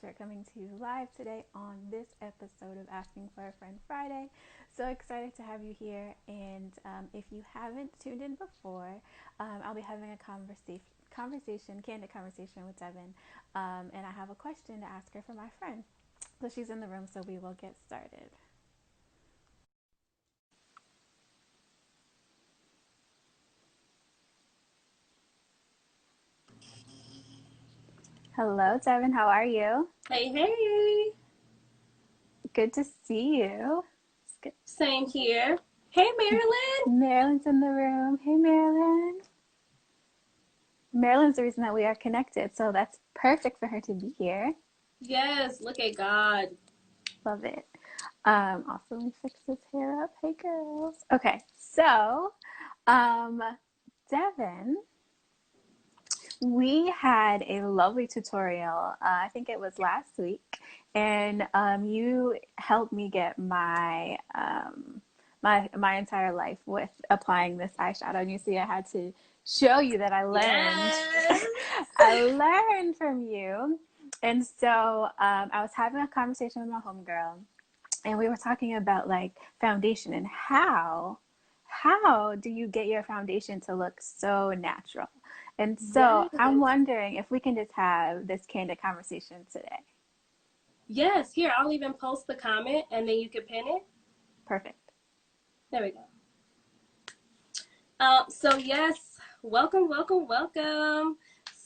We're coming to you live today on this episode of Asking for a Friend Friday. So excited to have you here. And if you haven't tuned in before, I'll be having a candid conversation with Devin. And I have a question to ask her for my friend. So she's in the room, so we will get started. Hello, Devin. How are you? Hey, hey. Good to see you. Same here. Hey, Marilyn. Marilyn's in the room. Hey, Marilyn. Marilyn's the reason that we are connected, so that's perfect for her to be here. Yes, look at God. Love it. Also, let me fix this hair up. Hey, girls. Okay, so, um, Devin, we had a lovely tutorial. I think it was last week, and you helped me get my entire life with applying this eyeshadow. And you see, I had to show you that I learned. Yes. I learned from you, and so I was having a conversation with my homegirl, and we were talking about like foundation and how do you get your foundation to look so natural? And so I'm Yes. wondering if we can just have this candid conversation today. Yes. Here, I'll even post the comment and then you can pin it. Perfect. There we go. So yes, welcome, welcome, welcome.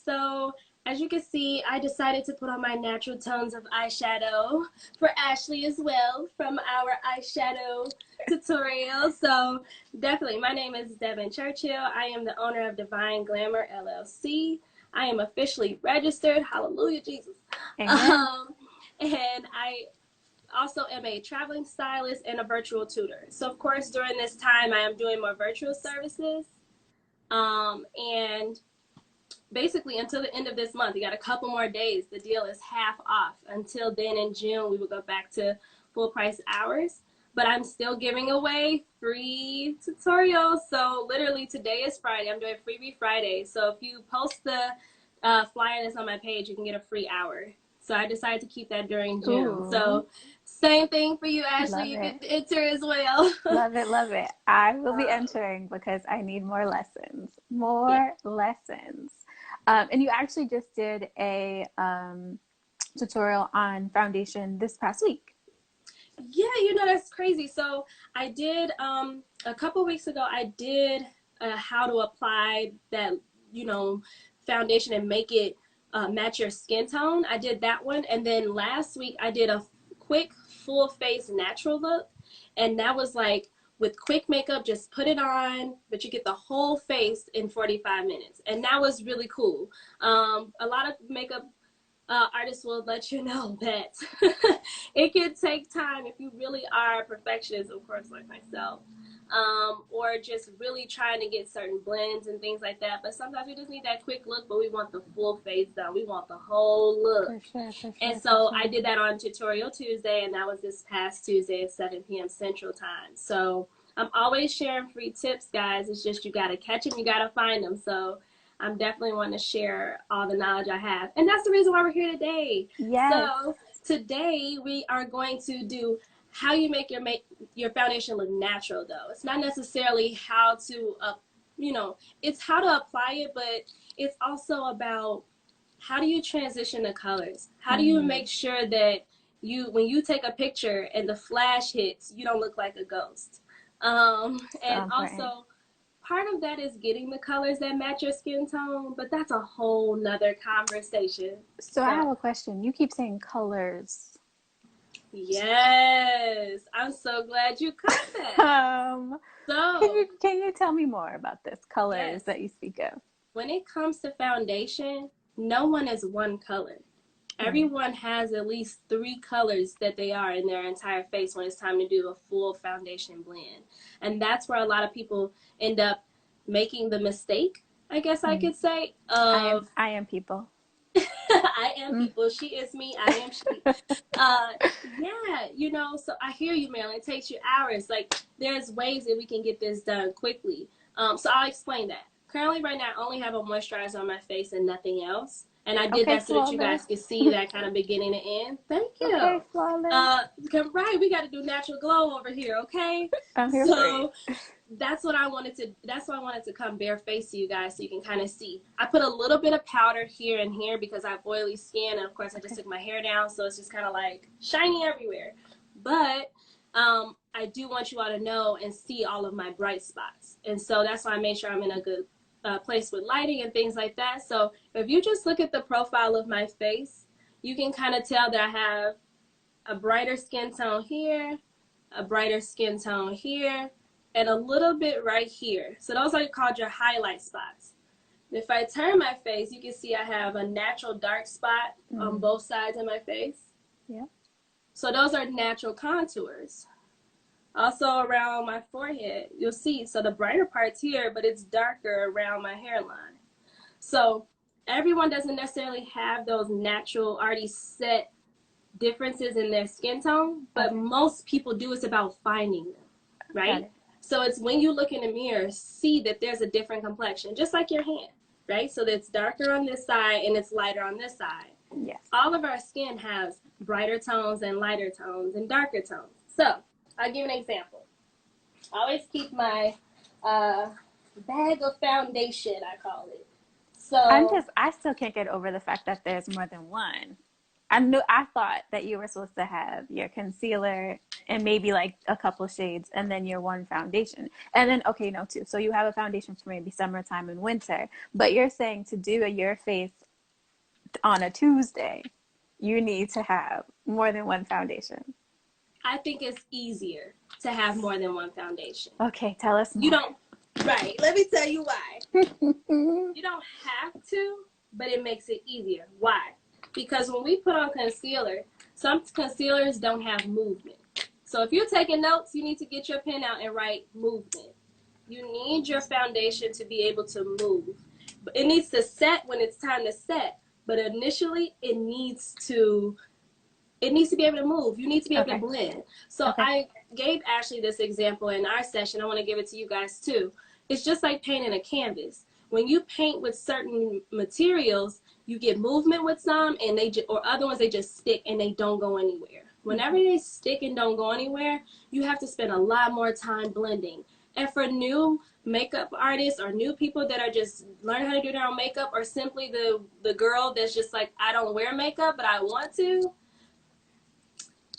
So as you can see, I decided to put on my natural tones of eyeshadow for Ashlee as well from our eyeshadow tutorial. So definitely, my name is Devin Churchill. I am the owner of Devine Glamour LLC. I am officially registered. Hallelujah, Jesus. Amen. Um, and I also am a traveling stylist and a virtual tutor. So of course, during this time, I am doing more virtual services. And basically until the end of this month, you got a couple more days. The deal is half off. Until then, in June, we will go back to full price hours. But I'm still giving away free tutorials. So literally today is Friday. I'm doing Freebie Friday. So if you post the flyer that's on my page, you can get a free hour. So I decided to keep that during June. Ooh, So same thing for you, Ashlee. love You it. can enter as well. Love it, love it. I will be um, entering because I need more lessons. yeah. More lessons. And you actually just did a tutorial on foundation this past week. Yeah, you know, that's crazy. So I did a couple weeks ago, I did how to apply that, you know, foundation and make it match your skin tone. I did that one. And then last week I did a quick full face natural look. And that was like with quick makeup, just put it on, but you get the whole face in 45 minutes. And that was really cool. A lot of makeup artists will let you know that it can take time if you really are a perfectionist, of course, like myself, or just really trying to get certain blends and things like that. But sometimes we just need that quick look, but we want the full face done. We want the whole look. For sure, for And sure, for so I sure. did that on Tutorial Tuesday, and that was this past Tuesday at 7 p.m. Central Time. So I'm always sharing free tips, guys. It's just you got to catch them, you got to find them. So I'm definitely wanting to share all the knowledge I have. And that's the reason why we're here today. Yes. So today we are going to do how you make your foundation look natural, though. It's not necessarily how to you know, it's how to apply it, but it's also about how do you transition the colors? How do you Mm, make sure that when you take a picture and the flash hits, you don't look like a ghost? so And important. also part of that is getting the colors that match your skin tone, but that's a whole nother conversation. So I So have a question. You keep saying colors. yes, I'm so glad you caught that. Um, can So you can you tell me more about this colors yes, that you speak of? when it comes to foundation, no one is one color. Right. Everyone has at least three colors that they are in their entire face when it's time to do a full foundation blend. And that's where a lot of people end up making the mistake, I guess I Mm. could say, I am of I am people. I am Mm. people, she is me, I am she. Uh, yeah, you know, so I hear you, Marilyn. It takes you hours. Like, there's ways that we can get this done quickly. So I'll explain that. Currently, right now, I only have a moisturizer on my face and nothing else. And I did Okay, that so that you flawless. guys could see that kind of beginning to end. Thank Okay, you. flawless. Right, we got to do natural glow over here, okay? I'm here for it. So that's what I wanted to. That's why I wanted to come bare face to you guys so you can kind of see. I put a little bit of powder here and here because I have oily skin, and of course I just took my hair down, so it's just kind of like shiny everywhere. But I do want you all to know and see all of my bright spots, and so that's why I made sure I'm in a good place with lighting and things like that. So if you just look at the profile of my face, you can kind of tell that I have a brighter skin tone here, a brighter skin tone here, and a little bit right here. So those are called your highlight spots. If I turn my face, you can see I have a natural dark spot on both sides of my face. Yeah. So those are natural contours. Also around my forehead, you'll see, so the brighter part's here, but it's darker around my hairline. So everyone doesn't necessarily have those natural, already set differences in their skin tone, but most people do. It's about finding them, right? So it's when you look in the mirror, see that there's a different complexion, just like your hand, right? So it's darker on this side and it's lighter on this side. Yes. All of our skin has brighter tones and lighter tones and darker tones. So I'll give you an example. I always keep my bag of foundation, I call it. So I still can't get over the fact that there's more than one. I thought that you were supposed to have your concealer and maybe like a couple shades and then your one foundation. And then, okay, no, two. So you have a foundation for maybe summertime and winter. But you're saying to do your face on a Tuesday, you need to have more than one foundation. I think it's easier to have more than one foundation. Okay, tell us more. You don't, right, let me tell you why. You don't have to, but it makes it easier. Why? Because when we put on concealer, some concealers don't have movement. So if you're taking notes, you need to get your pen out and write movement. You need your foundation to be able to move. It needs to set when it's time to set, but initially it needs to be able to move. You need to be able to blend. So I gave Ashlee this example in our session. I want to give it to you guys too. It's just like painting a canvas. When you paint with certain materials, you get movement with some, and or other ones, they just stick and they don't go anywhere. Whenever they stick and don't go anywhere, you have to spend a lot more time blending. And for new makeup artists or new people that are just learning how to do their own makeup, or simply the girl that's just like, I don't wear makeup, but I want to,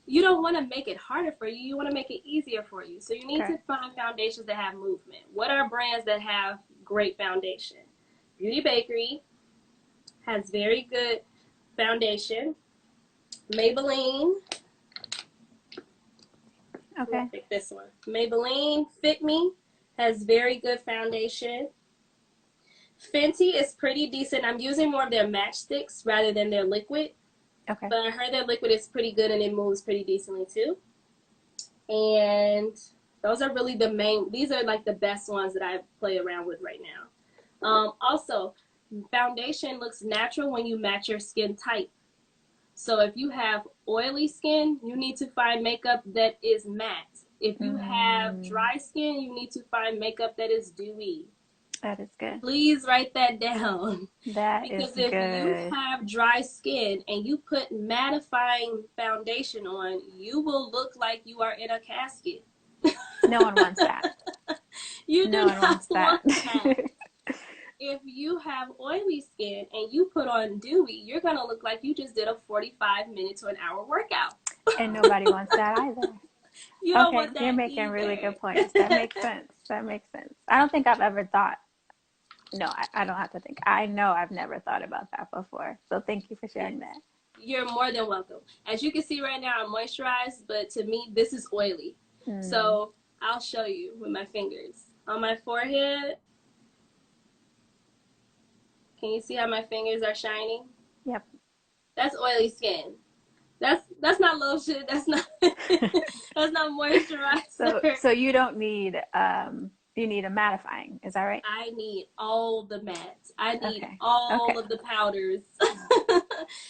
you don't want to make it harder for you. You want to make it easier for you. So you need to find foundations that have movement. What are brands that have great foundation? Beauty Bakerie has very good foundation. Maybelline. Okay. Pick this one. Maybelline Fit Me has very good foundation. Fenty is pretty decent. I'm using more of their matchsticks rather than their liquid. Okay. But I heard their liquid is pretty good and it moves pretty decently too. And those are really the main, these are like the best ones that I play around with right now. Also, foundation looks natural when you match your skin type. So if you have oily skin, you need to find makeup that is matte. If you have dry skin, you need to find makeup that is dewy. That is good. Please write that down. That because is good. If you have dry skin and you put mattifying foundation on, you will look like you are in a casket. No one wants that. You do not want that. If you have oily skin and you put on dewy, you're going to look like you just did a 45 minute to an hour workout. And nobody wants that either. You don't want that. You're making either. really good points. That makes sense. That makes sense. I don't think I've ever thought. No, I don't have to think. I know I've never thought about that before. So thank you for sharing that. You're more than welcome. As you can see right now, I'm moisturized, but to me, this is oily. So I'll show you with my fingers. On my forehead, can you see how my fingers are shining? Yep. That's oily skin. That's not lotion. That's not that's not moisturizer. So you don't need you need a mattifying. Is that right? I need all the mattes. I need all of the powders.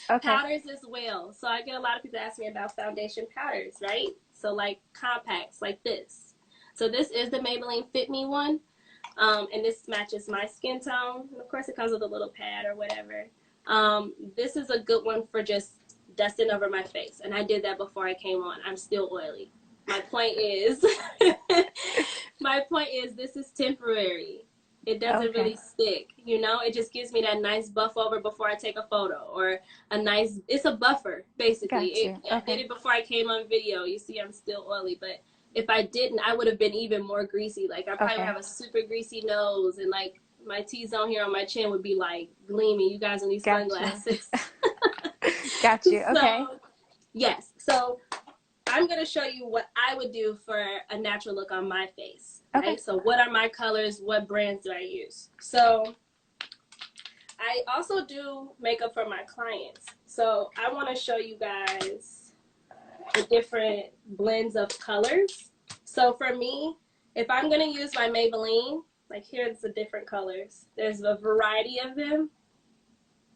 Powders as well. So I get a lot of people ask me about foundation powders, right? So like compacts like this. So this is the Maybelline Fit Me one. And this matches my skin tone. And of course, it comes with a little pad or whatever. This is a good one for just dusting over my face. And I did that before I came on. I'm still oily. My point is, this is temporary. It doesn't really stick, you know? It just gives me that nice buff over before I take a photo, or it's a buffer, basically. I did it before I came on video. You see, I'm still oily, but if I didn't, I would have been even more greasy. Like, I probably would have a super greasy nose, and like my T-zone here on my chin would be like gleaming. You guys need sunglasses. Got you. Okay. So, yes. So I'm going to show you what I would do for a natural look on my face. Right? So what are my colors? What brands do I use? So I also do makeup for my clients. So I want to show you guys the different blends of colors. So for me, if I'm going to use my Maybelline, like here's the different colors. There's a variety of them.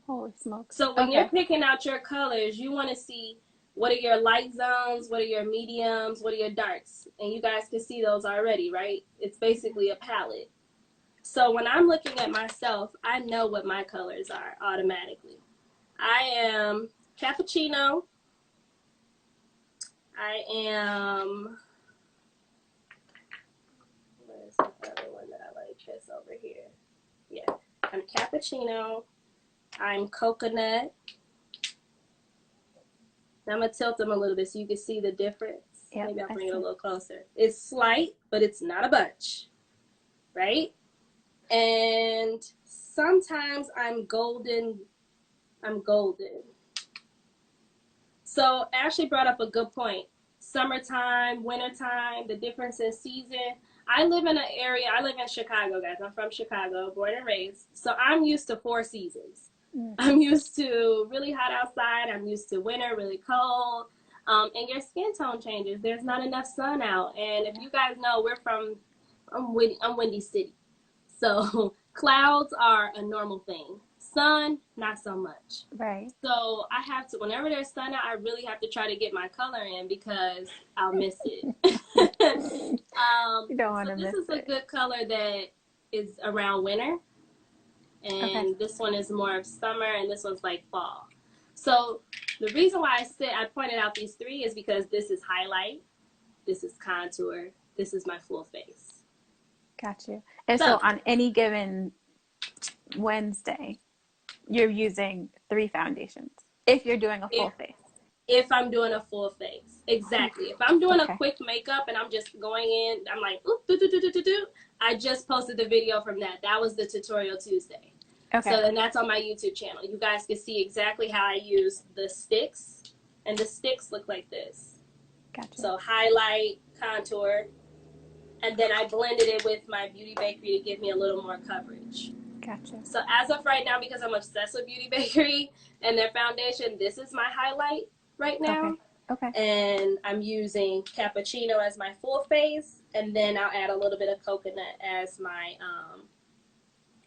Holy smokes. So when you're picking out your colors, you want to see what are your light zones, what are your mediums, what are your darks? And you guys can see those already, right? It's basically a palette. So when I'm looking at myself, I know what my colors are automatically. I am cappuccino. I am, where's the other one that I like? This over here. Yeah, I'm cappuccino. I'm coconut. Now I'm going to tilt them a little bit so you can see the difference. Yep, maybe I'll bring it a little closer. It's slight, but it's not a bunch, right? And sometimes I'm golden. So Ashlee brought up a good point. Summertime, wintertime, the difference in season. I live in Chicago, guys. I'm from Chicago, born and raised. So I'm used to 4 seasons. I'm used to really hot outside. I'm used to winter, really cold. And your skin tone changes. There's not enough sun out. And if you guys know, I'm Windy City. So clouds are a normal thing. Sun, not so much. Right. So I have to, whenever there's sun out, I really have to try to get my color in because I'll miss it. You don't want to miss it. This is a good color that is around winter. And this one is more of summer, and this one's like fall. So the reason why I pointed out these 3 is because this is highlight, this is contour, this is my full face. Got you. And so on any given Wednesday, you're using 3 foundations if you're doing a full face. If I'm doing a full face, exactly. If I'm doing a quick makeup and I'm just going in, I'm like, oop, I just posted the video from that. That was the tutorial Tuesday. So then that's on my YouTube channel. You guys can see exactly how I use the sticks, and the sticks look like this. Gotcha. So highlight, contour, and then I blended it with my Beauty Bakerie to give me a little more coverage. Gotcha. So as of right now, because I'm obsessed with Beauty Bakerie and their foundation, this is my highlight right now. And I'm using cappuccino as my full face, and then I'll add a little bit of coconut as my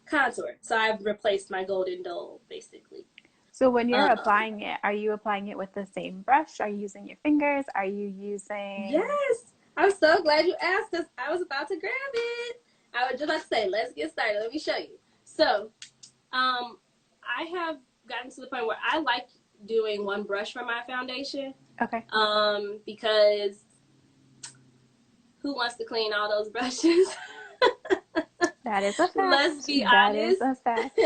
contour. So I've replaced my golden dole, basically. So when you're applying it, are you applying it with the same brush? Are you using your fingers? Are you using... Yes! I'm so glad you asked us. I was about to grab it. I was just about to say, let's get started. Let me show you. So I have gotten to the point where I like doing one brush for my foundation. Because who wants to clean all those brushes? That is a fact. Let's be honest. That is a fact.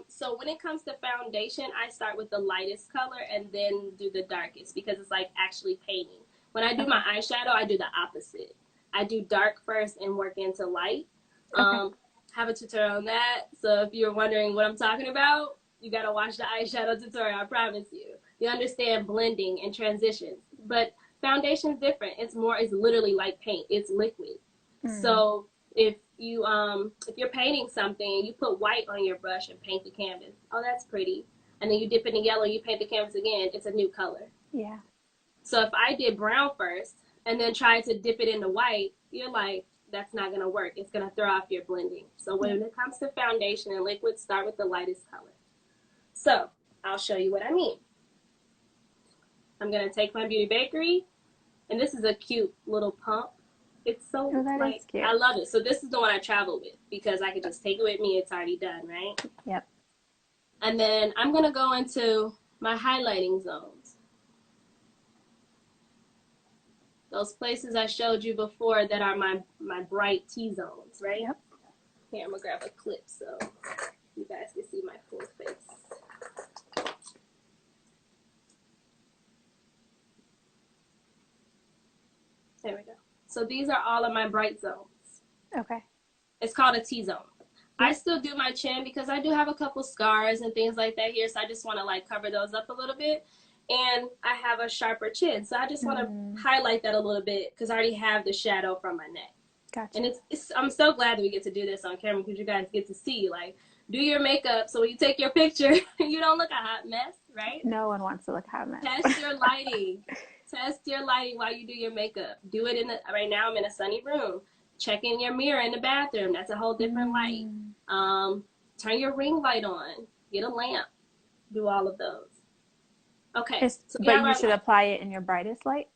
So when it comes to foundation, I start with the lightest color and then do the darkest because it's like actually painting. When I do my eyeshadow, I do the opposite. I do dark first and work into light. Have a tutorial on that. So if you're wondering what I'm talking about, you got to watch the eyeshadow tutorial, I promise you. You understand blending and transitions. But foundation's different. It's literally like paint. It's liquid. So if you're painting something and you put white on your brush and paint the canvas, oh, that's pretty. And then you dip it in yellow and you paint the canvas again, it's a new color. Yeah. So if I did brown first and then tried to dip it into white, you're like, that's not going to work. It's going to throw off your blending. So when it comes to foundation and liquid, start with the lightest color. So I'll show you what I mean. I'm going to take my Beauty Bakerie, and this is a cute little pump. It's so, Oh, that is like, cute. I love it. So this is the one I travel with because I could just take it with me. It's already done, right? Yep. And then I'm going to go into my highlighting zones. Those places I showed you before that are my bright T-zones, right? Yep. Here, I'm going to grab a clip so you guys can see my full face. There we go. So these are all of my bright zones. Okay. It's called a T-zone. Yep. I still do my chin because I do have a couple scars and things like that here, so I just want to like cover those up a little bit. And I have a sharper chin, so I just want to highlight that a little bit because I already have the shadow from my neck. Gotcha. And I'm so glad that we get to do this on camera because you guys get to see, like, do your makeup so when you take your picture, you don't look a hot mess, right? No one wants to look a hot mess. Test your lighting. Test your lighting while you do your makeup. Do it right now I'm in a sunny room. Check in your mirror in the bathroom. That's a whole different light. Turn your ring light on. Get a lamp. Do all of those. Okay. So but you should apply it in your brightest light?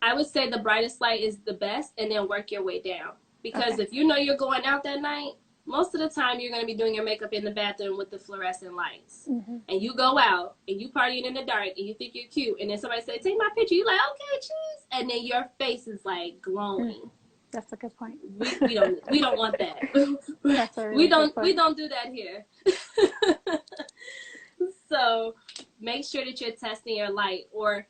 I would say the brightest light is the best and then work your way down. Because if you know you're going out that night, most of the time you're going to be doing your makeup in the bathroom with the fluorescent lights. And you go out and you partying in the dark and you think you're cute. And then somebody say, take my picture. You're like, okay, cheese. And then your face is like glowing. That's a good point. We don't want that. That's a really good point. We don't do that here. So make sure that you're testing your light, or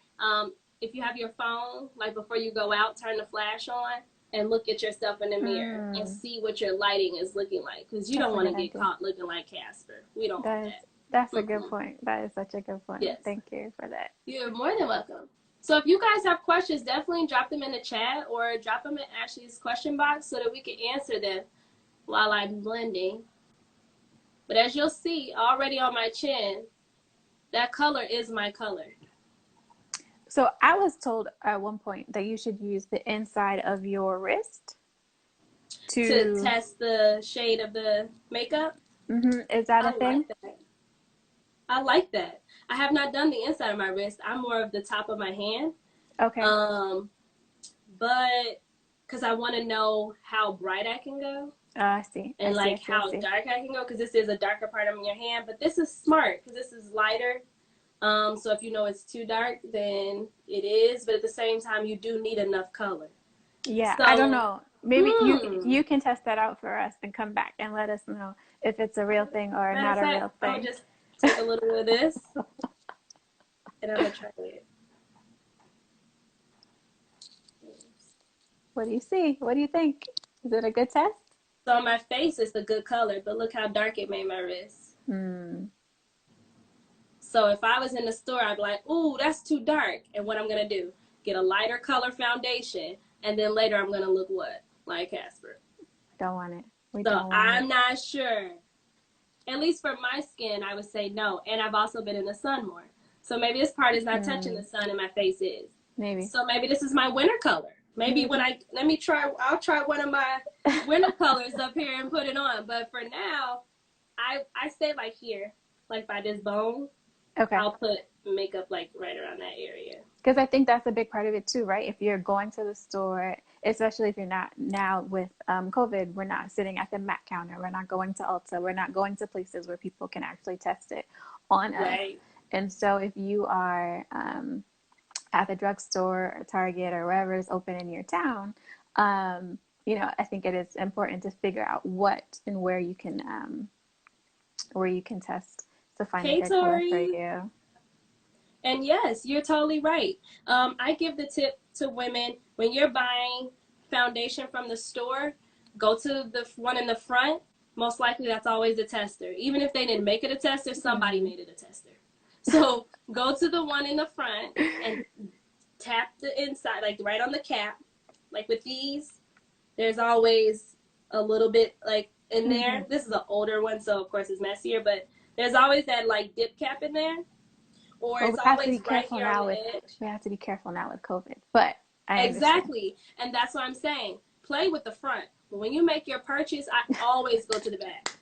if you have your phone, like before you go out, turn the flash on and look at yourself in the mirror and see what your lighting is looking like, because you don't want to get caught looking like Casper. We don't want that. That's a good point. That is such a good point. Yes. Thank you for that. You're more than welcome. So if you guys have questions, definitely drop them in the chat or drop them in Ashlee's question box so that we can answer them while I'm blending. But as you'll see already on my chin, that color is my color. So I was told at one point that you should use the inside of your wrist to test the shade of the makeup. Is that a thing? I like that. I have not done the inside of my wrist. I'm more of the top of my hand. Okay. But because I want to know how bright I can go. I see. And how dark I can go, because this is a darker part of your hand. But this is smart because this is lighter. So if you know it's too dark, then it is. But at the same time, you do need enough color. Yeah, so, I don't know. Maybe you can test that out for us and come back and let us know if it's a real thing or not a real thing. I'll just take a little bit of this, and I'm going to try it. What do you see? What do you think? Is it a good test? So on my face, it's a good color, but look how dark it made my wrist. So if I was in the store, I'd be like, ooh, that's too dark. And what I'm going to do, get a lighter color foundation, and then later I'm going to look what? Like Casper. Don't want it. I'm not sure. At least for my skin, I would say no. And I've also been in the sun more. So maybe this part is not touching the sun and my face is. Maybe. So maybe this is my winter color. Maybe I'll try one of my winter colors up here and put it on. But for now, I stay like here, like by this bone. Okay. I'll put makeup like right around that area. Because I think that's a big part of it too, right? If you're going to the store, especially if you're not now with COVID, we're not sitting at the MAC counter. We're not going to Ulta. We're not going to places where people can actually test it on us. And so if you are at the drugstore or Target or wherever is open in your town, I think it is important to figure out what and where you can test to find a good color for you. And yes, you're totally right. I give the tip to women, when you're buying foundation from the store, go to the one in the front. Most likely that's always a tester. Even if they didn't make it a tester, somebody made it a tester. So go to the one in the front and tap the inside, like right on the cap. Like with these, there's always a little bit like in there. This is an older one, so of course it's messier, but there's always that like dip cap in there. Or it's always right here on the edge. We have to be careful now with COVID, but exactly. And that's what I'm saying. Play with the front. But when you make your purchase, I always go to the back.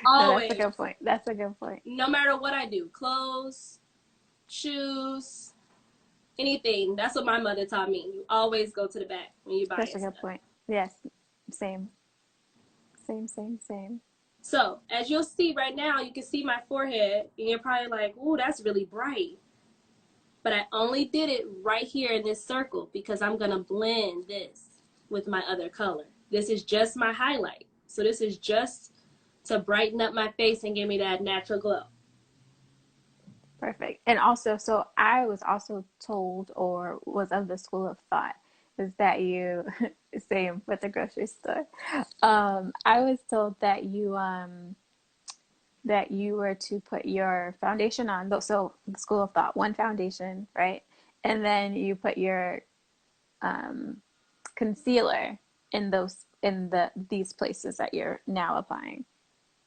Always. That's a good point. That's a good point. No matter what I do, clothes, shoes, anything. That's what my mother taught me. You always go to the back when you're buying That's a good stuff. point. Yes. Same. Same, same, same. So as you'll see right now, you can see my forehead, and you're probably like, "Ooh, that's really bright." But I only did it right here in this circle because I'm gonna blend this with my other color. This is just my highlight. So this is just to brighten up my face and give me that natural glow. Perfect. And also, so I was also told, or was of the school of thought, is that you, same with the grocery store. I was told that you were to put your foundation on. So the school of thought, one foundation, right? And then you put your um, concealer in these places that you're now applying.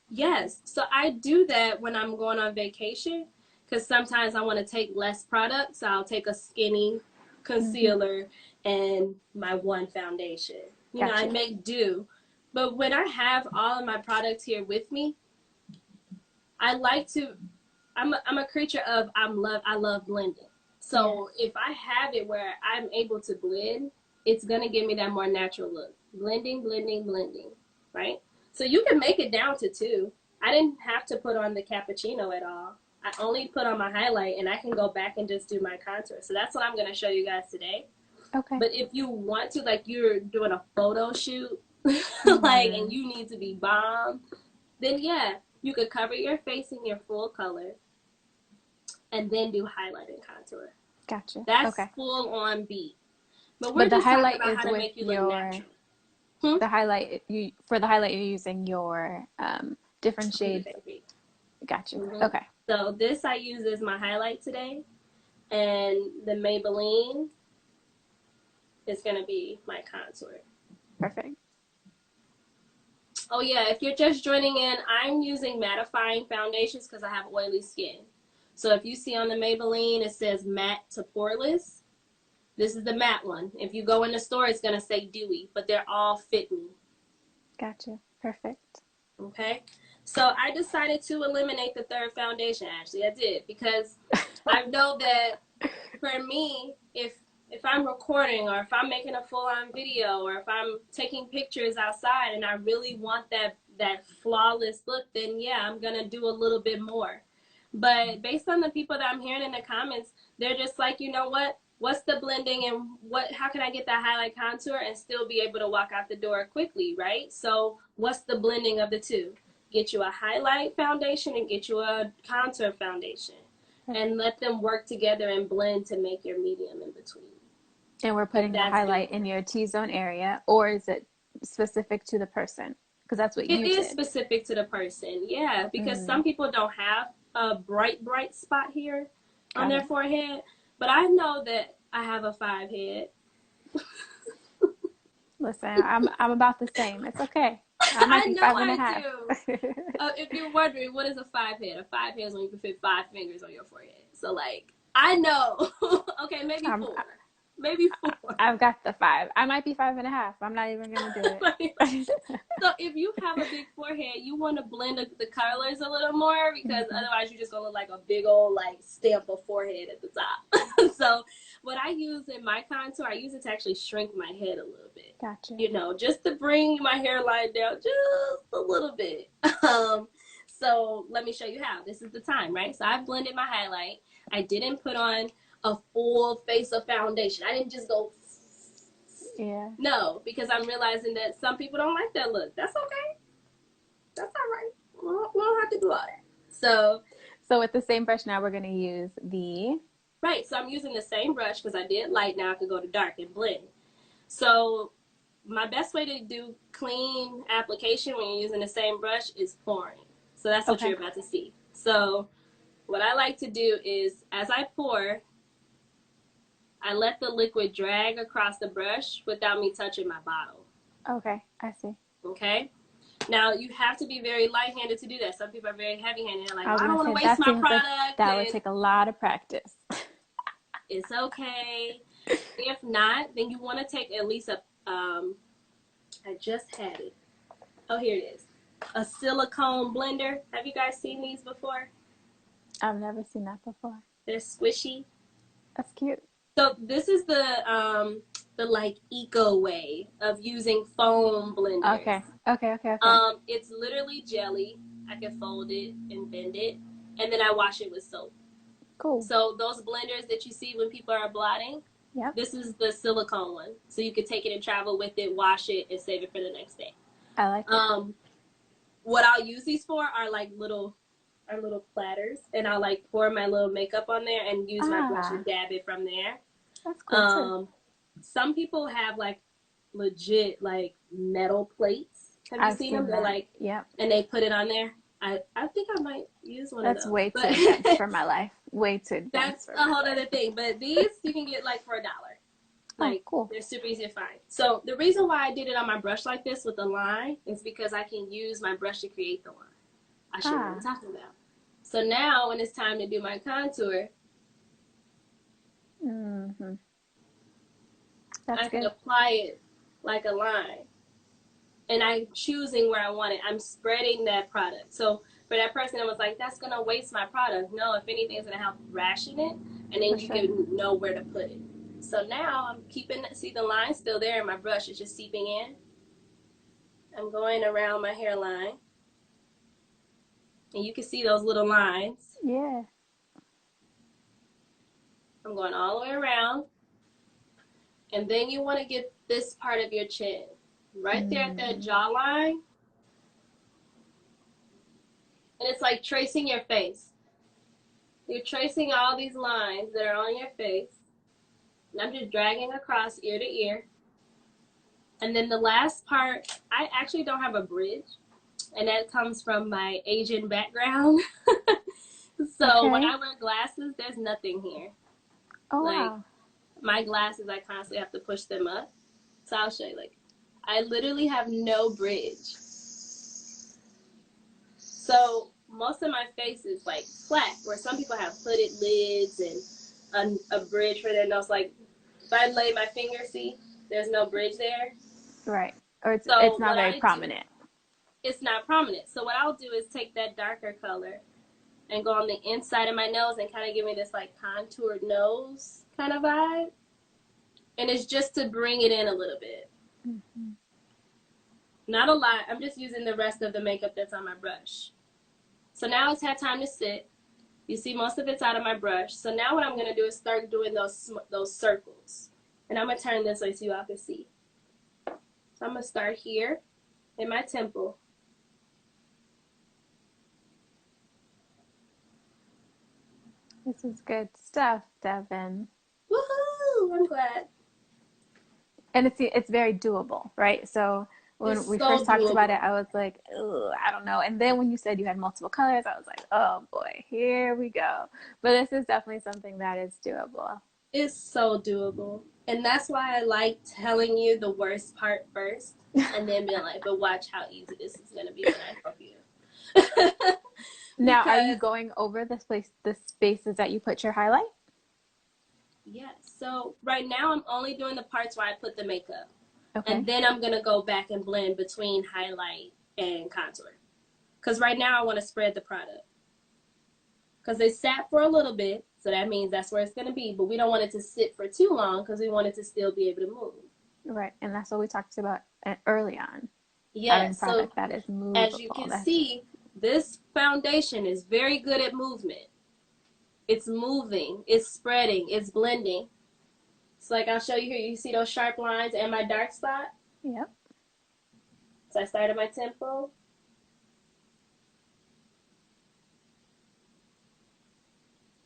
Yes. So I do that when I'm going on vacation because sometimes I want to take less product. So I'll take a skinny Mm-hmm. concealer and my one foundation. You know, I Gotcha. make do. But when I have all of my products here with me, I like to I'm a creature of I love blending. Yes. So if I have it where I'm able to blend, it's gonna give me that more natural look. Blending, blending, blending, right? So you can make it down to 2. I didn't have to put on the cappuccino at all. I only put on my highlight and I can go back and just do my contour. So that's what I'm gonna show you guys today. Okay. But if you want to, like you're doing a photo shoot, like, and Mm-hmm. you need to be bomb, then yeah, you could cover your face in your full color and then do highlight and contour. Gotcha. That's Okay. full on beat. But we're But the just talking highlight about is how to with make you look your natural. Hmm? the highlight you for the highlight you're using your different Beauty shades. Bakerie. Gotcha. Mm-hmm. Okay. So this I use as my highlight today, and the Maybelline is gonna be my contour. Perfect. Oh yeah, if you're just joining in, I'm using mattifying foundations because I have oily skin. So if you see on the Maybelline, it says matte to poreless. This is the matte one. If you go in the store, it's gonna say dewy, but they're all fit me. Gotcha. Perfect. Okay. So I decided to eliminate the third foundation, Ashlee. I did because I know that for me, if I'm recording or if I'm making a full on video or if I'm taking pictures outside and I really want that flawless look, then yeah, I'm gonna do a little bit more. But based on the people that I'm hearing in the comments, they're just like, you know what? What's the blending and how can I get that highlight contour and still be able to walk out the door quickly, right? So what's the blending of the two? Get you a highlight foundation and get you a contour foundation and Perfect. let them work together and blend to make your medium in between. And we're If putting the that's highlight doable. in your T-zone area, or is it specific to the person? Because that's what It you is did. specific to the person, yeah, because Mm, some people don't have a bright spot here on got their it. forehead, but I know that I have a 5 head. Listen, I'm about the same. It's okay. I might I be know five and a I half. do. If you're wondering, what is a 5 head? A 5 head is when you can fit 5 fingers on your forehead. So, like, I know. Okay, maybe I'm, 4. Maybe 4. I've got the five. I might be five and a half. I'm not even gonna do it. So if you have a big forehead, you want to blend the colors a little more because Hmm. otherwise you're just gonna look like a big old like stamp of forehead at the top. So what I use in my contour, I use it to actually shrink my head a little bit. Gotcha. You know, just to bring my hairline down just a little bit. Um, so let me show you how. This is the time, right? So I blended my highlight. I didn't put on a full face of foundation. I didn't just go Yeah. no, because I'm realizing that some people don't like that look. That's okay. That's all right. We don't have to do all that. So, So with the same brush now, we're gonna use the. right. So I'm using the same brush because I did light. Now I can go to dark and blend. So my best way to do clean application when you're using the same brush is pouring. So that's what Okay. you're about to see. So what I like to do is as I pour, I let the liquid drag across the brush without me touching my bottle. Okay. I see. Okay? Now you have to be very light-handed to do that. Some people are very heavy-handed. They're like, I well, was I don't gonna want to say waste that my seems like product, that would and take a lot of practice. it's okay. If not, then you want to take at least a. I just had it. Oh, here it is. A silicone blender. Have you guys seen these before? I've never seen that before. They're squishy. That's cute. So this is the like eco way of using foam blenders. Okay. Okay. Okay. Okay. It's literally jelly. I can fold it and bend it, and then I wash it with soap. Cool. So those blenders that you see when people are blotting, Yep. this is the silicone one. So you could take it and travel with it, wash it, and save it for the next day. I like it. What I'll use these for are like little platters, and I'll like pour my little makeup on there and use my brush and dab it from there. That's cool too. Some people have like legit like metal plates. Have you I've seen seen them? They're that. like, Yep. and they put it on there. I think I might use one That's of those. way too But advanced for my life. Way too advanced that's for a my whole life. other thing. But these you can get like for $1. Oh, Like cool. they're super easy to find. So the reason why I did it on my brush like this with the line is because I can use my brush to create the line. I should know what I'm talking about. So now when it's time to do my contour, Mm-hmm. That's I can good. apply it like a line. And I'm choosing where I want it. I'm spreading that product. So for that person that was like, that's going to waste my product. No, if anything, it's going to help ration it. And then For you sure. can know where to put it. So now I'm keeping, see the line still there and my brush is just seeping in. I'm going around my hairline. And you can see those little lines. Yeah. I'm going all the way around. And then you want to get this part of your chin. Right there at that jawline. And it's like tracing your face. You're tracing all these lines that are on your face. And I'm just dragging across ear to ear. And then the last part, I actually don't have a bridge. And that comes from my Asian background. So when I wear glasses, there's nothing here. Oh, Like wow. my glasses, I constantly have to push them up. So I'll show you, like, I literally have no bridge. So most of my face is like flat, where some people have hooded lids and a bridge for their nose. Like if I lay my finger, see, there's no bridge there. Right. Or it's So not what very I do, prominent. it's not prominent. So what I'll do is take that darker color and go on the inside of my nose and kind of give me this like contoured nose kind of vibe. And it's just to bring it in a little bit. Mm-hmm. Not a lot. I'm just using the rest of the makeup that's on my brush. So now it's had time to sit. You see most of it's out of my brush. So now what I'm going to do is start doing those circles. And I'm going to turn this way so you all can see. So I'm going to start here in my temple. This is good stuff, Devin. Woohoo! I'm glad. And it's very doable, right? So when It's we so first talked about doable. it, I was like, oh, I don't know. And then when you said you had multiple colors, I was like, oh boy, here we go. But this is definitely something that is doable. It's so doable. And that's why I like telling you the worst part first and then being like, but watch how easy this is going to be when I help you. Now, are you Because, going over the spaces that you put your highlight? yes. So right now I'm only doing the parts where I put the makeup. Okay. And then I'm going to go back and blend between highlight and contour. Because right now I want to spread the product. Because they sat for a little bit, so that means that's where it's going to be. But we don't want it to sit for too long because we want it to still be able to move. Right. And that's what we talked about early on. Having Yes, so product that is as you movable. can see, this foundation is very good at movement. It's moving, it's spreading, it's blending. So like I'll show you here, you see those sharp lines and my dark spot? Yep. So I started my tempo.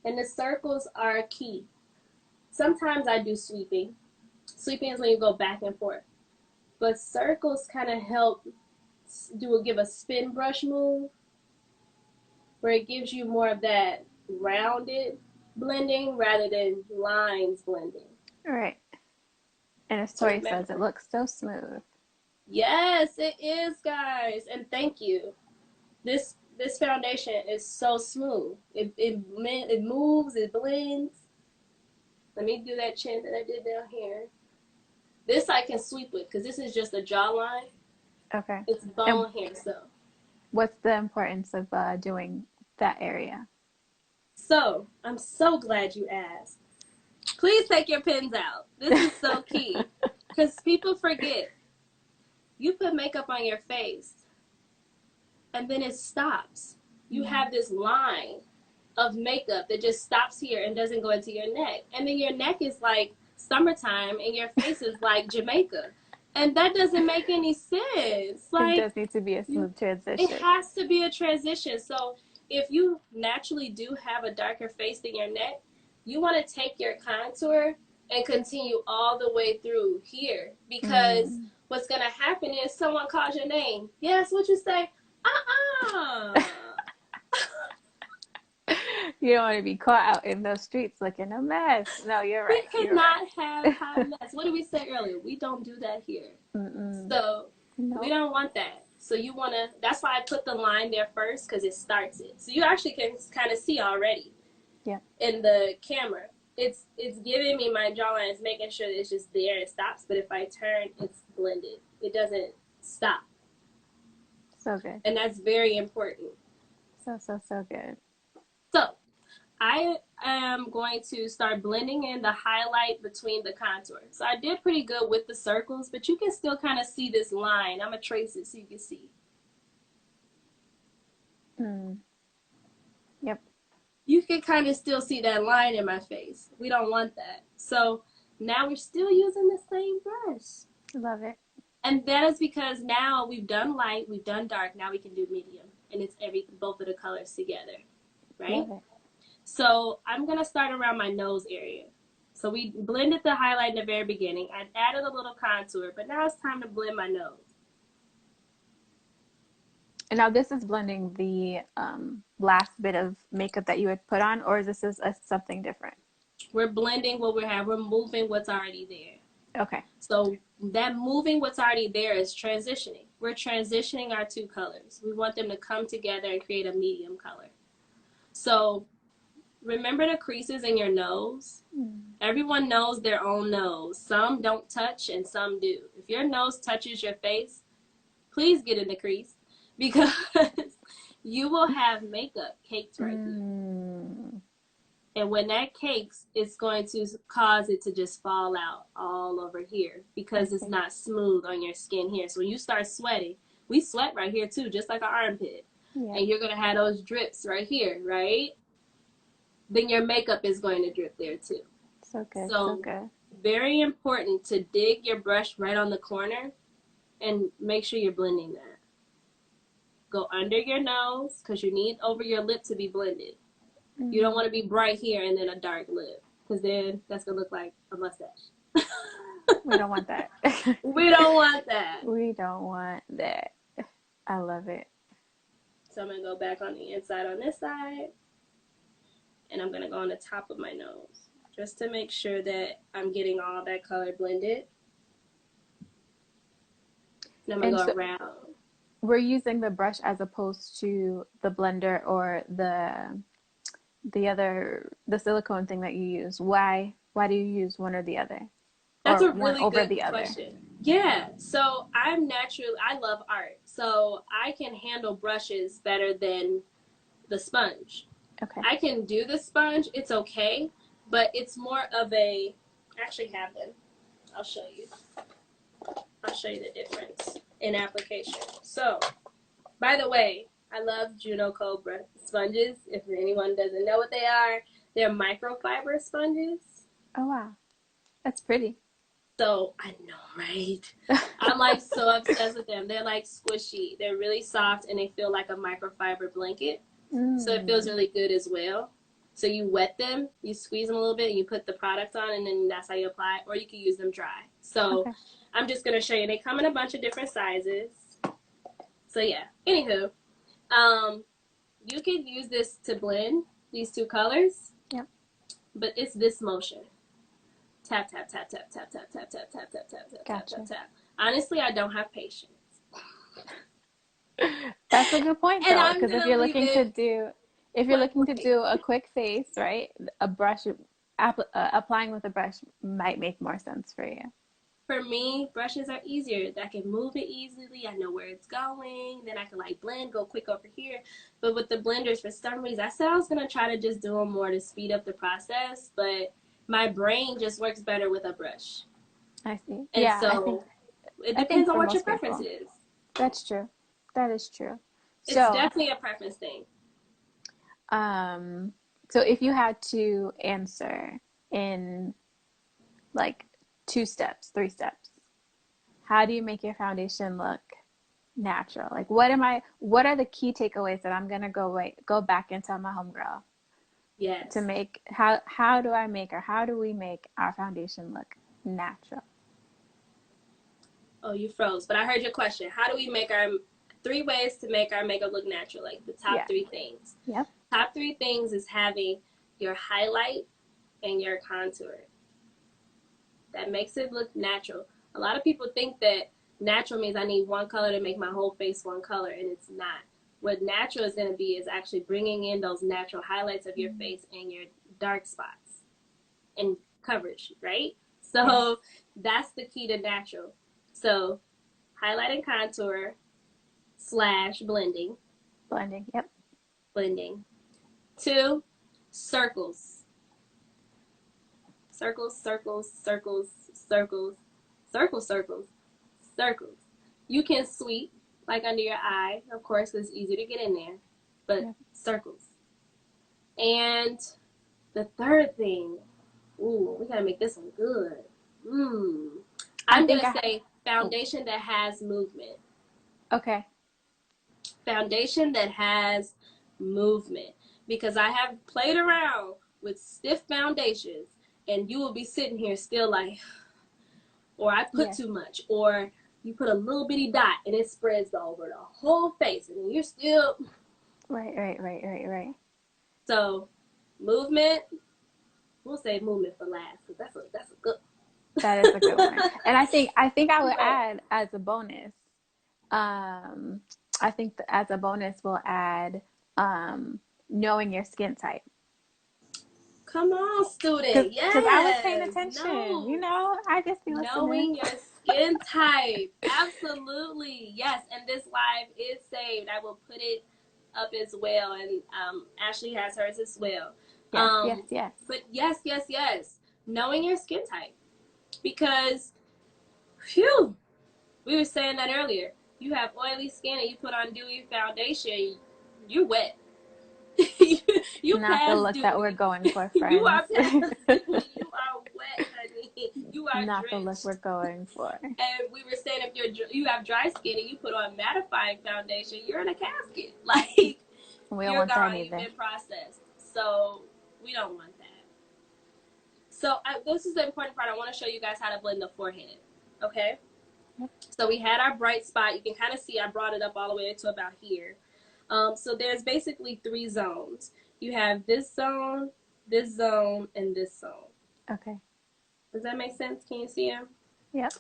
And the circles are key. Sometimes I do sweeping. Sweeping is when you go back and forth. But circles kind of help give a spin brush move where it gives you more of that rounded blending rather than lines blending. All right. And as So Tori says, it remember, looks so smooth. yes, it is, guys, and thank you. This foundation is so smooth. It moves, it blends. Let me do that chin that I did down here. This I can sweep with because this is just a jawline. Okay. It's And bone here, so. what's the importance of doing that area? So I'm so glad you asked. Please take your pens out. This is so key. Because people forget. You put makeup on your face, and then it stops. You have this line of makeup that just stops here and doesn't go into your neck. And then your neck is like summertime, and your face is like Jamaica. And that doesn't make any sense. Like, it does need to be a smooth transition. It has to be a transition. So if you naturally do have a darker face than your neck, you want to take your contour and continue all the way through here. Because what's going to happen is someone calls your name. Yes, what you say? You don't want to be caught out in those streets looking a mess. No, you're right. We cannot have hot mess. What did we say earlier? We don't do that here. So we don't want that. So you want to, that's why I put the line there first, because it starts it. So you actually can kind of see already in the camera. It's giving me my jawline. It's making sure that it's just there. It stops. But if I turn, it's blended. It doesn't stop. So good. And that's very important. So good. So I am going to start blending in the highlight between the contour. So I did pretty good with the circles, but you can still kind of see this line. I'm going to trace it so you can see. Yep. You can kind of still see that line in my face. We don't want that. So now we're still using the same brush. Love it. And that is because now we've done light, we've done dark, now we can do medium. And it's both of the colors together, right? So I'm going to start around my nose area. So we blended the highlight in the very beginning. I added a little contour, but now it's time to blend my nose. And now this is blending the last bit of makeup that you had put on, or is this something different? We're blending what we have. We're moving what's already there. Okay. So that moving what's already there is transitioning. We're transitioning our two colors. We want them to come together and create a medium color. So remember the creases in your nose? Everyone knows their own nose. Some don't touch and some do. If your nose touches your face, please get in the crease, because you will have makeup caked right here. And when that cakes, it's going to cause it to just fall out all over here, because it's not smooth on your skin here. So when you start sweating, we sweat right here too, just like our armpit. And you're going to have those drips right here, right? Then your makeup is going to drip there too. So good. So good. Very important to dig your brush right on the corner and make sure you're blending that. Go under your nose, because you need over your lip to be blended. You don't want to be bright here and then a dark lip, because then that's going to look like a mustache. We don't want that. We don't want that. We don't want that. I love it. So I'm going to go back on the inside on this side, and I'm going to go on the top of my nose just to make sure that I'm getting all that color blended. And I'm going to go around. We're using the brush as opposed to the blender or the silicone thing that you use. Why do you use one or the other? That's a really good question. Yeah, so I love art, so I can handle brushes better than the sponge. Okay. I can do the sponge, it's okay, but it's more of I actually have them. I'll show you the difference in application. So, by the way, I love Juno Cobra sponges. If anyone doesn't know what they are, they're microfiber sponges. Oh, wow. That's pretty. So, I know, right? I'm like so obsessed with them. They're like squishy. They're really soft, and they feel like a microfiber blanket. So it feels really good as well. So you wet them, you squeeze them a little bit, and you put the product on, and then that's how you apply it. Or you can use them dry. So I'm just going to show you. They come in a bunch of different sizes. So yeah, anywho. You can use this to blend these two colors. Yep. But it's this motion. Tap, tap, tap, tap, tap, tap, tap, tap, tap, tap, tap, tap, tap, tap. Honestly, I don't have patience. That's a good point, though, because if you're looking to do a quick face, right, a brush, applying with a brush might make more sense for you. For me, brushes are easier. I can move it easily. I know where it's going. Then I can like blend, go quick over here. But with the blenders, for some reason, I said I was going to try to just do them more to speed up the process. But my brain just works better with a brush. I see. And Yeah, so it I think depends on for what your most preference people, is. that's true. That is true. It's So, definitely a preference thing. um, so if you had to answer in like 2 steps, 3 steps, how do you make your foundation look natural? Like, what are the key takeaways that I'm gonna go back and tell my homegirl to Yes. make, how do we make our foundation look natural? Oh, you froze. But I heard your question. How do we make our 3 ways to make our makeup look natural? Like the top Yeah. 3 things. Yep. Top 3 things is having your highlight and your contour. That makes it look natural. A lot of people think that natural means I need one color to make my whole face one color, and it's not. What natural is going to be is actually bringing in those natural highlights of your face and your dark spots and coverage, right? Yeah. So that's the key to natural. So highlight and contour / blending. Blending. Yep. Blending. 2, circles. Circles, circles, circles, circles, circles, circles, circles. You can sweep like under your eye, of course, because it's easy to get in there, but Yep. circles. And the third thing, ooh, we gotta make this one good. I I'm think gonna I, say foundation that has movement. okay. Foundation that has movement. Because I have played around with stiff foundations, and you will be sitting here still like, or I put Yes. too much, or you put a little bitty dot and it spreads over the whole face, and you're still. Right. So, movement. We'll say movement for last, because that's a good. That is a good one. And I think I would But add as a bonus, I think that as a bonus we'll add knowing your skin type. come on, Cause, student. 'Cause I was paying Yes. attention, No. I just be listening. Knowing your skin type. Absolutely. Yes. And this live is saved. I will put it up as well. And Ashlee has hers as well. Yes. But yes. Knowing your skin type. Because, phew, we were saying that earlier. You have oily skin and you put on dewy foundation, you're wet. you Not the past look that we're dewy. going for, You friends. are past dewy. You are wet, honey. You are Not the look drenched. we're going for. And we were saying if you have dry skin and you put on mattifying foundation, you're in a casket. Like, We don't you're want that gone. You've either. been processed. So we don't want that. So this is the important part. I want to show you guys how to blend the forehead. Okay? Yep. So we had our bright spot. You can kind of see I brought it up all the way to about here. So there's basically 3 zones. You have this zone, and this zone. Okay. Does that make sense? Can you see them? Yep.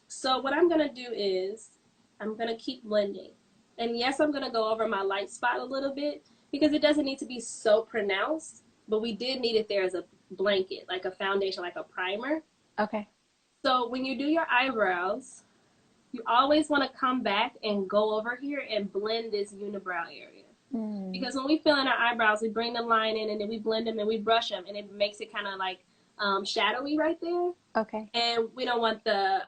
So what I'm going to do is I'm going to keep blending. And yes, I'm going to go over my light spot a little bit because it doesn't need to be so pronounced, but we did need it there as a blanket, like a foundation, like a primer. Okay. So when you do your eyebrows, you always want to come back and go over here and blend this unibrow area. Because when we fill in our eyebrows, we bring the line in and then we blend them and we brush them, and it makes it kind of like shadowy right there. Okay. And we don't want the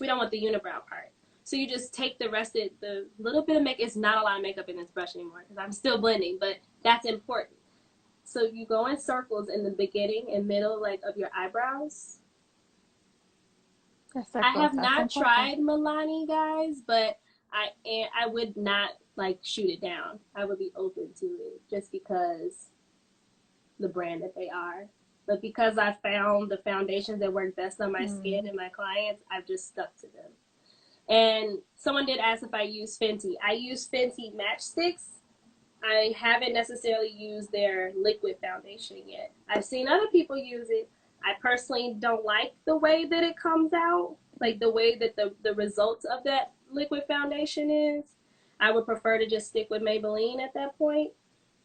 unibrow part. So you just take the rest of the little bit of makeup. It's not a lot of makeup in this brush anymore because I'm still blending, but that's important. So you go in circles in the beginning and middle, like, of your eyebrows. I have not tried Milani, guys, but I would not like shoot it down. I would be open to it just because the brand that they are. But because I found the foundations that work best on my skin and my clients, I've just stuck to them. And someone did ask if I use Fenty. I use Fenty matchsticks. I haven't necessarily used their liquid foundation yet. I've seen other people use it. I personally don't like the way that it comes out, like the way that the results of that liquid foundation is. I would prefer to just stick with Maybelline at that point.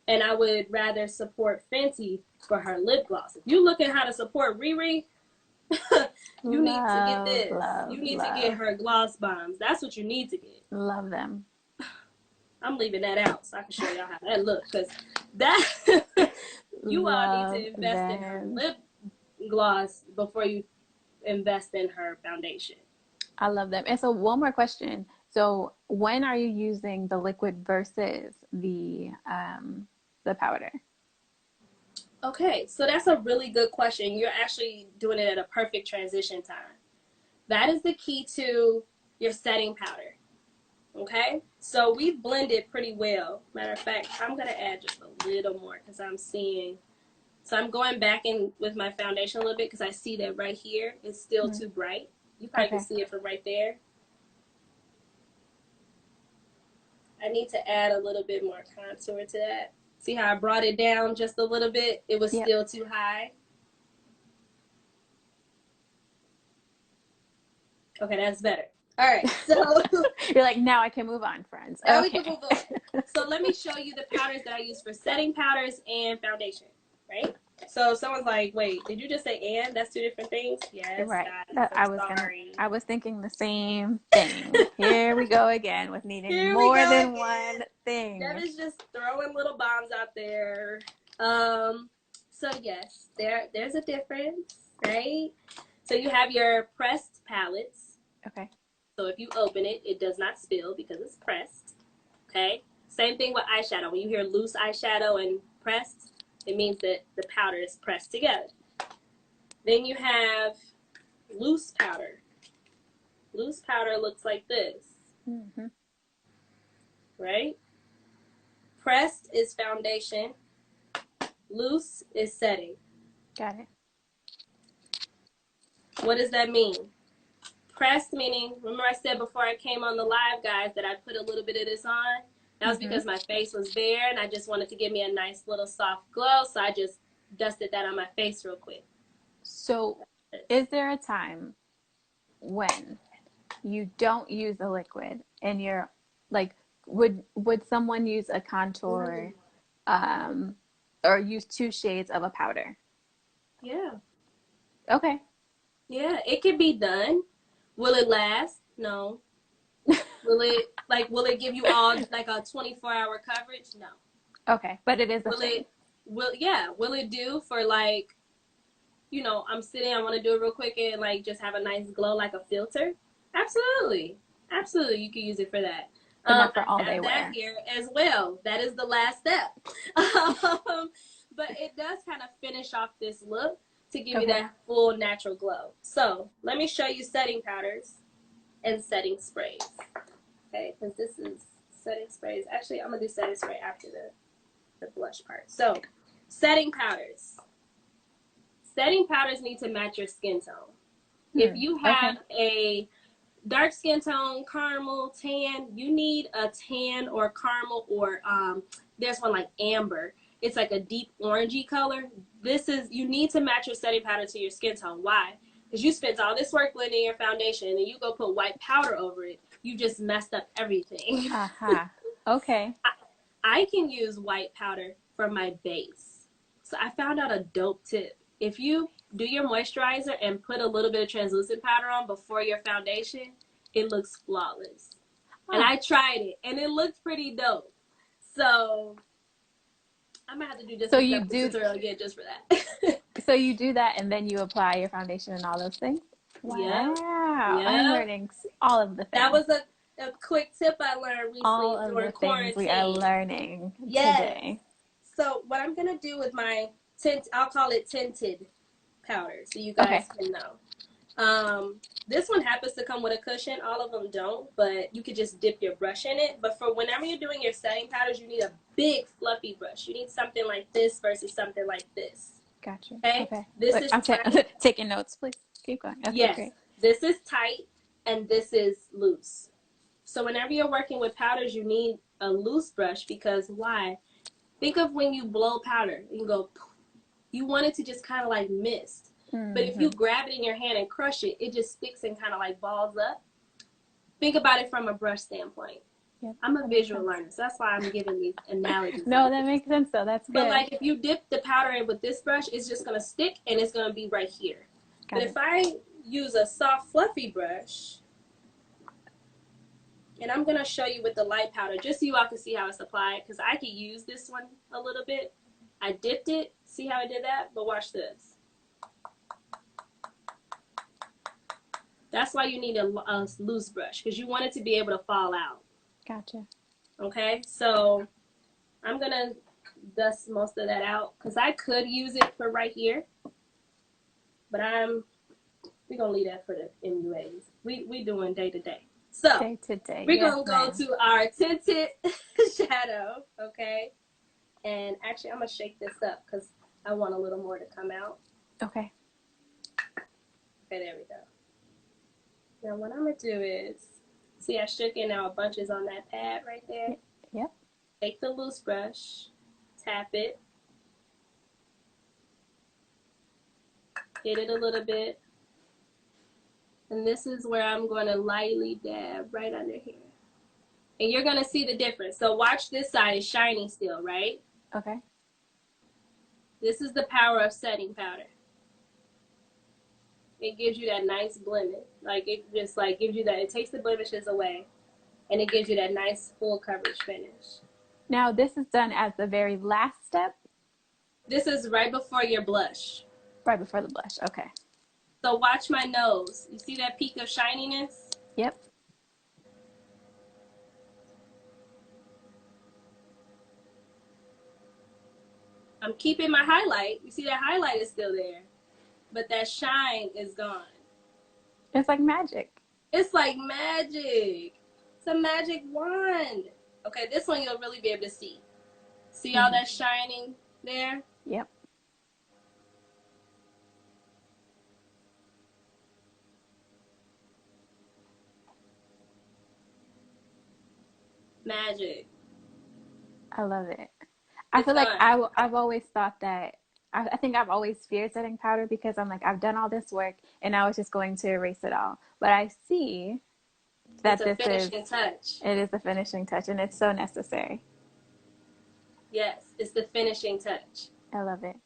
And I would rather support Fenty for her lip gloss. If you look at how to support Riri, you need to get this. You need to get her gloss bombs. That's what you need to get. Love them. I'm leaving that out so I can show y'all how that looks. Because that You all need Love to invest in her them. lip gloss before you invest in her foundation. I love them. And so one more question. So when are you using the liquid versus the powder? Okay, so that's a really good question. You're actually doing it at a perfect transition time. That is the key to your setting powder. Okay, so we've blended pretty well. Matter of fact, I'm gonna add just a little more because I'm seeing. So I'm going back in with my foundation a little bit because I see that right here is still Mm. too bright. You probably can Okay. see it from right there. I need to add a little bit more contour to that. See how I brought it down just a little bit? It was Yep. still too high. Okay, that's better. All right, so You're like, now I can move on, friends. now we can Okay. move on. So let me show you the powders that I use for setting powders and foundation, right? So someone's like, wait, did you just say and? That's two different things? Yes, Right. guys, That I'm sorry. I was thinking the same thing. Here we go again with needing Here we more go than again. one thing. Devin's just throwing little bombs out there. So yes, there's a difference, right? So you have your pressed palettes. Okay. So if you open it, it does not spill because it's pressed. Okay. Same thing with eyeshadow. When you hear loose eyeshadow and pressed, it means that the powder is pressed together. Then you have loose powder. Loose powder looks like this, Mm-hmm. right? Pressed is foundation. Loose is setting. Got it. What does that mean? Pressed meaning, remember I said before I came on the live, guys, that I put a little bit of this on? That was Mm-hmm. because my face was bare and I just wanted to give me a nice little soft glow, so I just dusted that on my face real quick. So, is there a time when you don't use a liquid and you're like, would someone use a contour, um, or use two shades of a powder? Yeah. Okay. Yeah, it can be done. Will it last? No. Will it give you all like a 24-hour coverage? No. Okay, but it is a Will thing. it will it do for like, I'm sitting, I want to do it real quick and like just have a nice glow like a filter? Absolutely. Absolutely, you can use it for that. But not for I all day have that wear. here as well. That is the last step. But it does kind of finish off this look to give you Okay. that full natural glow. So let me show you setting powders and setting sprays. Okay, because this is setting sprays. Actually, I'm gonna do setting spray after the blush part. So setting powders. Setting powders need to match your skin tone. If you Okay. have a dark skin tone, caramel, tan, you need a tan or caramel or there's one like amber. It's like a deep orangey color. You need to match your setting powder to your skin tone. Why? Because you spent all this work blending your foundation and then you go put white powder over it. You just messed up everything. Aha. Okay. I can use white powder for my base. So I found out a dope tip. If you do your moisturizer and put a little bit of translucent powder on before your foundation, it looks flawless. And Huh. I tried it and it looked pretty dope. So I might have to do just So a you separate do tutorial again just for that. so you do that and then you apply your foundation and all those things? Yep. Wow. I'm Yep. learning all of the That things. was a quick tip I learned All recently of during the things we are quarantine. learning Yes. today. So what I'm gonna do with my I'll call it tinted powder, so you Okay. guys can know. This one happens to come with a cushion. All of them don't, but you could just dip your brush in it. But for whenever you're doing your setting powders, you need a big fluffy brush. You need something like this versus something like this. Gotcha. Okay, Okay. this Look, is I'm tight. taking notes, please. Keep going. Okay, Yes, great. this is tight, and this is loose. So whenever you're working with powders, you need a loose brush because why? Think of when you blow powder. You go, you want it to just kind of like mist. But if Mm-hmm. you grab it in your hand and crush it, it just sticks and kind of like balls up. Think about it from a brush standpoint. Yep, I'm a that makes visual sense. learner, so that's why I'm giving these analogies No, like that this. makes sense though. That's But good. like if you dip the powder in with this brush, it's just going to stick and it's going to be right here. But Got if it. I use a soft fluffy brush, and I'm going to show you with the light powder, just so you all can see how it's applied, because I could use this one a little bit. I dipped it. See how I did that? But watch this. That's why you need a loose brush, because you want it to be able to fall out. Gotcha. Okay, so I'm going to dust most of that out, because I could use it for right here. But we're going to leave that for the MUAs. We doing day to day. So Day to day. we're Yes, going to go ma'am. to our tinted shadow, okay? And actually, I'm going to shake this up because I want a little more to come out. Okay. Okay, there we go. Now, what I'm going to do is, see, I shook it, now a bunch is on that pad right there. Yep. Take the loose brush, tap it, hit it a little bit. And this is where I'm going to lightly dab right under here. And you're going to see the difference. So watch this side, it's shiny still, right? Okay. This is the power of setting powder. It gives you that nice blemish. Like, it just like gives you that, it takes the blemishes away. And it gives you that nice full coverage finish. Now, this is done as the very last step? This is right before your blush. Right before the blush. Okay. So watch my nose. You see that peak of shininess? Yep. I'm keeping my highlight. You see that highlight is still there. But that shine is gone. It's like magic. It's like magic. It's a magic wand. Okay, this one you'll really be able to see. See all that shining there? Yep. Magic. I love it. I feel like I've always thought that, I think I've always feared setting powder because I'm like, I've done all this work and I was just going to erase it all. But I see that it's a finishing touch. It is the finishing touch, and it's so necessary. Yes, it's the finishing touch. I love it.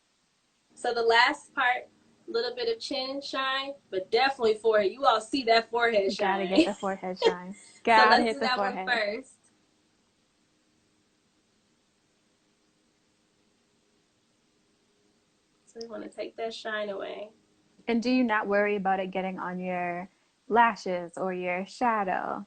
So the last part, a little bit of chin shine, but definitely forehead. You all see that forehead shine. Gotta get the forehead shine. Gotta So hit do that forehead one first. So we want to take that shine away. And do you not worry about it getting on your lashes or your shadow?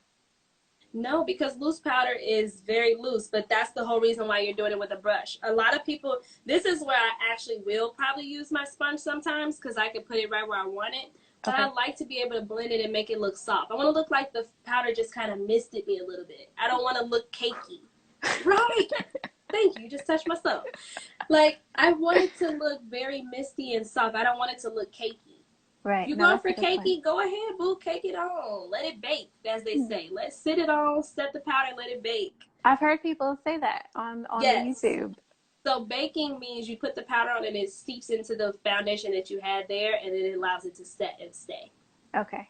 No, because loose powder is very loose, but that's the whole reason why you're doing it with a brush. A lot of people, this is where I actually will probably use my sponge sometimes because I can put it right where I want it. But I like to be able to blend it and make it look soft. I want to look like the powder just kind of misted me a little bit. I don't want to look cakey. Right. Thank you. You just touched myself. Like, I want it to look very misty and soft. I don't want it to look cakey. Right. If you're going for cakey, go ahead, boo. Cake it on. Let it bake, as they say. Let's sit it on, set the powder, let it bake. I've heard people say that on YouTube. So baking means you put the powder on and it seeps into the foundation that you had there, and then it allows it to set and stay. Okay.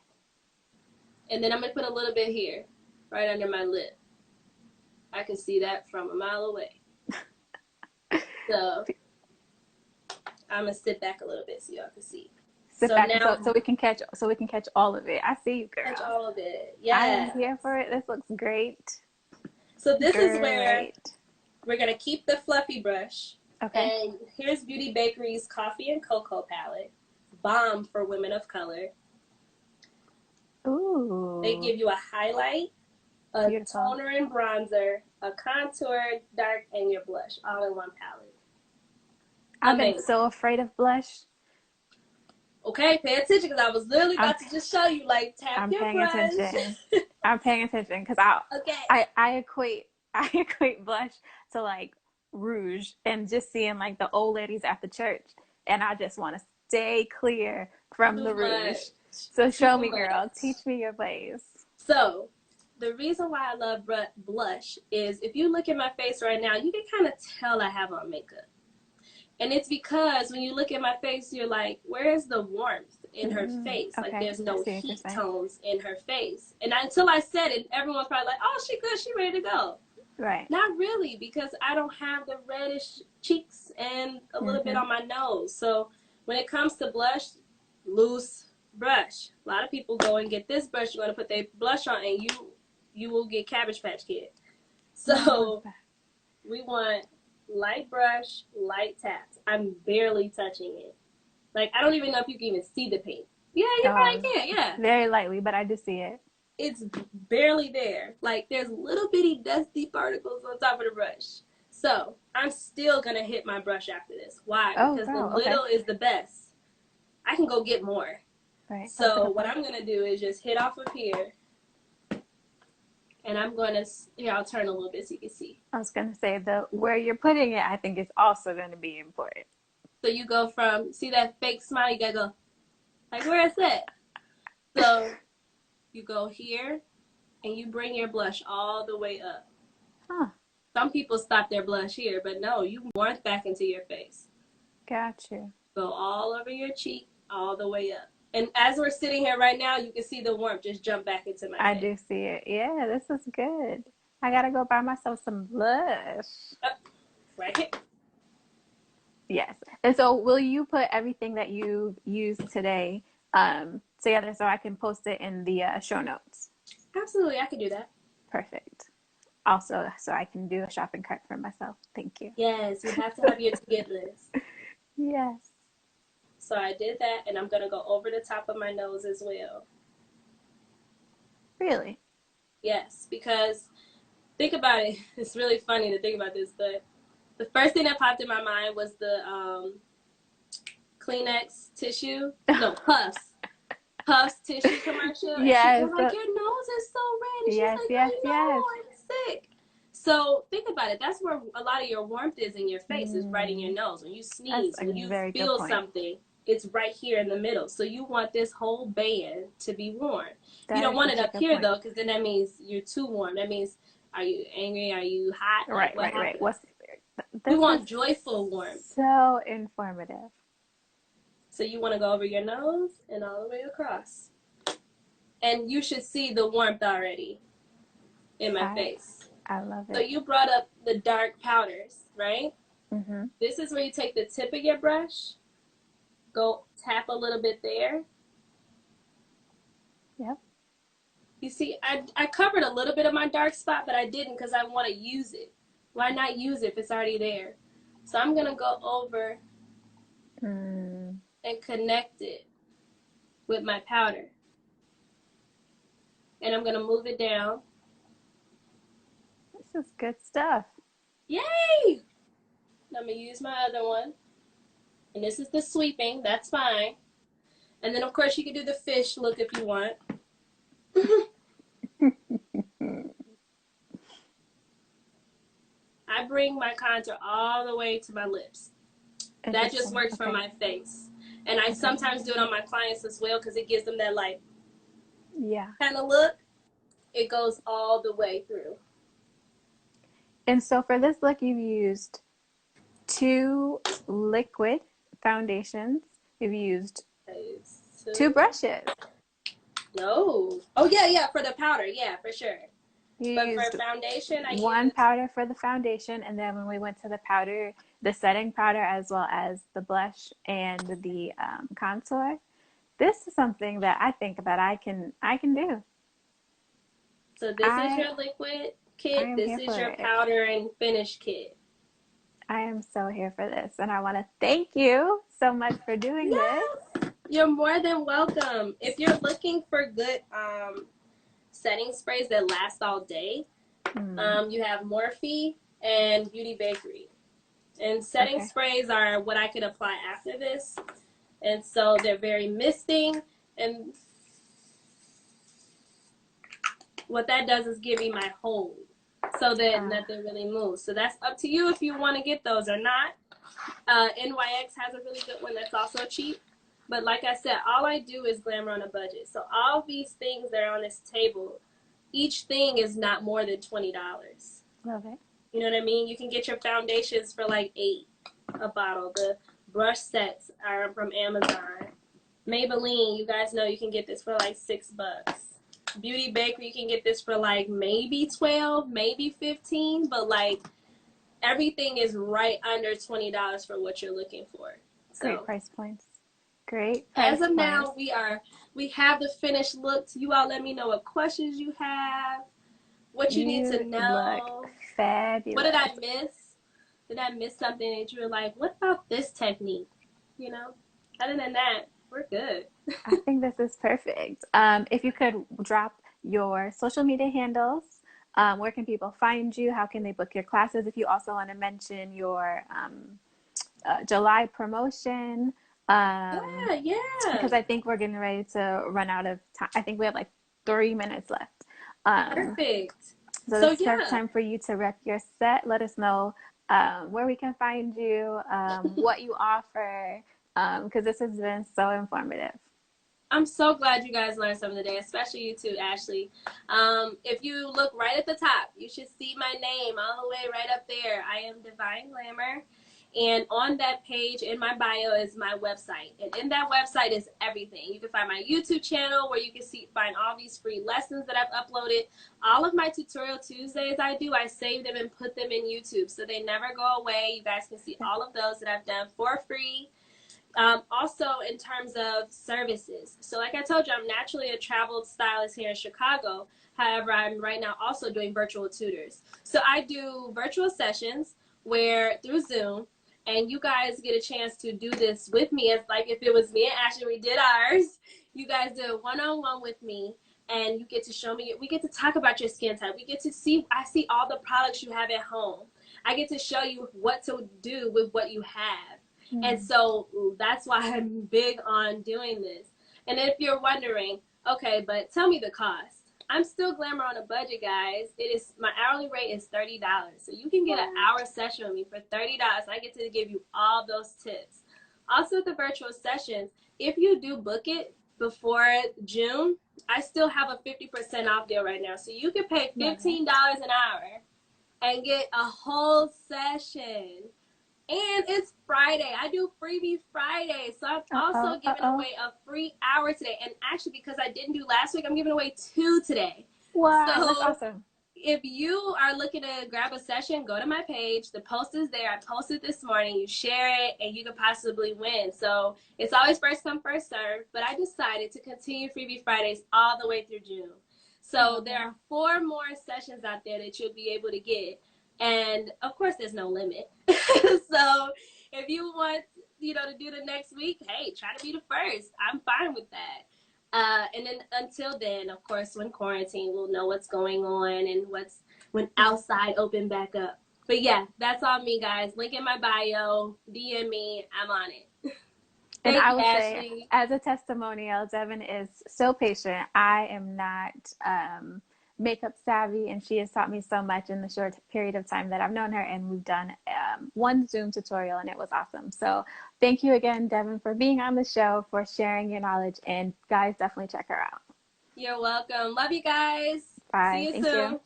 And then I'm going to put a little bit here, right under my lip. I can see that from a mile away. So I'm going to sit back a little bit so y'all can see. Sit back so we can catch all of it. I see you, girl. Catch all of it. Yeah. I am here for it. This looks great. So this is where we're going to keep the fluffy brush. Okay. And here's Beauty Bakerie's Coffee and Cocoa palette. Bomb for women of color. Ooh. They give you a highlight, a toner and bronzer, a contour, dark, and your blush all in one palette. I've been so afraid of blush. Okay, pay attention because I was literally about to just show you, like, tap your brush. Attention. I'm paying attention because I equate blush to like rouge and just seeing like the old ladies at the church, and I just want to stay clear from the rouge. So show me, girl. Teach me your ways. So the reason why I love blush is if you look at my face right now, you can kind of tell I have on makeup. And it's because when you look at my face, you're like, where is the warmth in her face? Like, there's no heat tones in her face. And until I said it, everyone's probably like, oh, she good, she ready to go. Right. Not really, because I don't have the reddish cheeks and a little bit on my nose. So when it comes to blush, loose brush. A lot of people go and get this brush, you're going to put their blush on, and you will get Cabbage Patch Kid. So we want light brush, light taps. I'm barely touching it. Like, I don't even know if you can even see the paint. Yeah, you probably can, yeah. Very lightly, but I do see it. It's barely there. Like, there's little bitty dusty particles on top of the brush. So, I'm still going to hit my brush after this. Why? Oh, Because wow. the little is the best. I can go get more. Right. So, what I'm going to do is just hit off of here. And I'm going to, here, I'll turn a little bit so you can see. I was going to say, where you're putting it, I think is also going to be important. So you go from, see that fake smile, you got to go, like, where is it? So you go here, and you bring your blush all the way up. Huh. Some people stop their blush here, but no, you warmth back into your face. Got you. Go all over your cheek, all the way up. And as we're sitting here right now, you can see the warmth just jump back into my face. I do see it. Yeah, this is good. I got to go buy myself some blush. Right here. Yes. And so will you put everything that you've used today together so I can post it in the show notes? Absolutely, I can do that. Perfect. Also, so I can do a shopping cart for myself. Thank you. Yes, you have to have your to-get list. Yes. So I did that, and I'm going to go over the top of my nose as well. Really? Yes, because think about it. It's really funny to think about this, but the first thing that popped in my mind was the Kleenex tissue. No, Puffs tissue commercial. Yes. And she was like, your nose is so red. And yes, she's like, yes, I know, I'm sick. So think about it. That's where a lot of your warmth is in your face, is right in your nose. When you sneeze, when you feel something, it's right here in the middle. So you want this whole band to be warm. You don't want it up here, though, because then that means you're too warm. That means, are you angry? Are you hot? Right, like, right. We want joyful warmth. So informative. So you want to go over your nose and all the way across. And you should see the warmth already in my face. I love it. So you brought up the dark powders, right? Mm-hmm. This is where you take the tip of your brush, go tap a little bit there. Yep. You see, I covered a little bit of my dark spot, but I didn't because I want to use it. Why not use it if it's already there? So I'm going to go over and connect it with my powder. And I'm going to move it down. This is good stuff. Yay! Let me use my other one. And this is the sweeping. That's fine. And then, of course, you can do the fish look if you want. I bring my contour all the way to my lips. That just works for my face. And I sometimes do it on my clients as well because it gives them that, like, kind of look. It goes all the way through. And so for this look, you've used 2 liquid foundations. You've used 2 brushes. No. Oh, yeah, for the powder. Yeah, for sure. But for foundation, I one used powder for the foundation, and then when we went to the powder, the setting powder, as well as the blush and the contour, this is something that I think that I can do. So this is your liquid kit. This is your powder and finish kit. I am so here for this, and I want to thank you so much for doing this. You're more than welcome. If you're looking for good setting sprays that last all day, you have Morphe and Beauty Bakerie. And setting sprays are what I could apply after this. And so they're very misting. And what that does is give me my hold so that nothing really moves. So that's up to you if you want to get those or not. NYX has a really good one that's also cheap. But like I said, all I do is Glamour on a budget. So all these things that are on this table, each thing is not more than $20. Love it. You know what I mean? You can get your foundations for like $8 a bottle. The brush sets are from Amazon. Maybelline, you guys know you can get this for like $6. Beauty Bakerie, you can get this for like maybe 12, maybe 15, but like everything is right under $20 for what you're looking for. So, great price points. Great. As of now, we have the finished looks. You all let me know what questions you have, what you need to know. Look fabulous. What did I miss? Did I miss something that you were like, what about this technique? You know, other than that, we're good. I think this is perfect. If you could drop your social media handles, where can people find you? How can they book your classes? If you also want to mention your July promotion, Yeah, yeah. because I think we're getting ready to run out of time. I think we have like 3 minutes left. Um, Perfect. so this So is perfect yeah, time for you to rep your set. Let us know where we can find you, what you offer, because this has been so informative. I'm so glad you guys learned something today, especially you too, Ashlee. If you look right at the top, you should see my name all the way right up there. I am Devine Glamour. And on that page in my bio is my website. And in that website is everything. You can find my YouTube channel where you can find all these free lessons that I've uploaded. All of my Tutorial Tuesdays I save them and put them in YouTube. So they never go away. You guys can see all of those that I've done for free. Also, in terms of services. So like I told you, I'm naturally a travel stylist here in Chicago. However, I'm right now also doing virtual tutors. So I do virtual sessions where through Zoom, and you guys get a chance to do this with me. It's like if it was me and Ashley, we did ours. You guys do a one-on-one with me, and you get to show me, we get to talk about your skin type. We get to see, I see all the products you have at home. I get to show you what to do with what you have. And Mm. so that's why I'm big on doing this. And if you're wondering, okay, but tell me the cost. I'm still Glamour on a budget, guys. It is, my hourly rate is $30. So you can get an hour session with me for $30. I get to give you all those tips. Also, the virtual sessions, if you do book it before June, I still have a 50% off deal right now. So you can pay $15 an hour and get a whole session. And it's Friday. I do freebie Friday. So I'm Uh-oh, also giving uh-oh. away a free hour today. And actually, because I didn't do last week, I'm giving away 2 today. Wow, that's So awesome. if you are looking to grab a session, go to my page. The post is there. I posted this morning. You share it and you could possibly win. So it's always first come, first serve. But I decided to continue freebie Fridays all the way through June. So there are 4 more sessions out there that you'll be able to get. And of course, there's no limit. So if you want, to do the next week, hey, try to be the first. I'm fine with that. And then until then, of course, when quarantine, we'll know what's going on and when outside open back up. But yeah, that's on me, guys. Link in my bio. DM me. I'm on it. And Thank I you, will say, Ashlee. as a testimonial, Devin is so patient. I am not makeup savvy, and she has taught me so much in the short period of time that I've known her. And we've done one Zoom tutorial, and it was awesome. So thank you again, Devin, for being on the show, for sharing your knowledge. And guys, definitely check her out. You're welcome. Love you guys. See Bye. you Thank you. soon.